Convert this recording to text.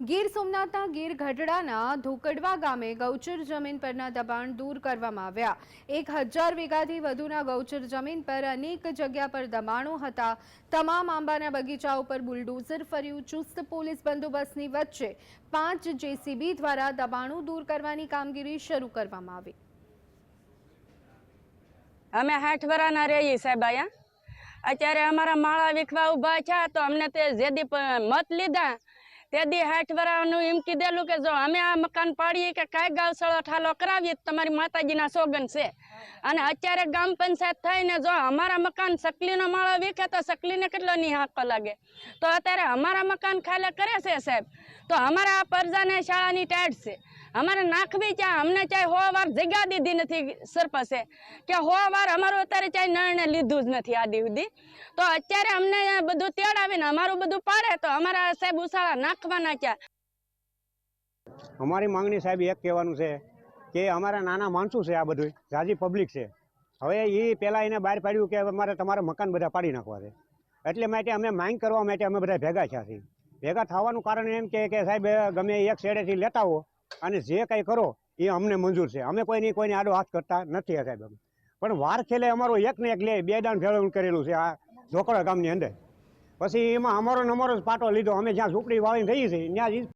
ગીર સોમનાથના ગીર ગઢડાના ધોકડવા ગામે ગૌચર જમીન પરના દબાણ દૂર કરવામાં આવ્યા। 1000 વીઘાથી વધુના ગૌચર જમીન પર અનેક જગ્યા પર દબાણો હતા। તમામ આંબાના બગીચા ઉપર બુલડોઝર ફર્યું। ચુસ્ત પોલીસ બંદોબસ્તની વચ્ચે 5 જેસીબી દ્વારા દબાણો દૂર કરવાની કામગીરી શરૂ કરવામાં આવી। અમે 60 વર્ષના રહીએ સાહેબ અહીંયા। અત્યારે અમારા માળા વિખવા ઉભા છે તો અમને તે જેદી મત લીધા તેદી 60 વર્ષનું એમ કીધેલું કે જો અમે આ મકાન પાડીએ કે કાંઈ ગૌશાળો ઠાલો કરાવીએ તમારી માતાજીના સોગન છે। અને અત્યારે ગામ પંચાયત થઈને જો અમારા મકાન સકલીનો માળો વિખે તો સકલીને કેટલો નિહાકો લાગે। તો અત્યારે અમારા મકાન ખાલી કરે છે સાહેબ, તો અમારા આ પરજાને શાળાની ટાઈટ છે। અમારે નાખવી ક્યાં? અમને ચાહે 100 વાર જગ્યા દીધી નથી સરપંચે કે 100 વાર અમારું અત્યારે ચાહે નિર્ણય લીધું જ નથી આદિ સુધી। તો અત્યારે અમને બધું તેડાવીને અમારું બધું પાડે તો અમારા સાહેબ ઉસાળા નાખવાના ક્યાં? અમારી માંગણી સાહેબ એક કહેવાનું છે કે અમારા નાના માણસો છે, આ બધું જાજી પબ્લિક છે। હવે એ પહેલાં એને બહાર પાડ્યું કે અમારે તમારા મકાન બધા પાડી નાખવા છે, એટલે માટે અમે માંગ કરવા માટે અમે બધા ભેગા થયા છીએ। ભેગા થવાનું કારણ એમ કે સાહેબ ગમે એક શેડેથી લેતા હો અને જે કંઈ કરો એ અમને મંજૂર છે। અમે કોઈને આડો હાથ કરતા નથી સાહેબ। અમે પણ વાર ખેલે અમારો એક ને એક લે 2 દાણ ભેળવણ કરેલું છે આ ધોકડા ગામની અંદર। પછી એમાં અમારો જ પાટો લીધો। અમે જ્યાં ઝૂંપડી વાળીને રહીએ છીએ ત્યાં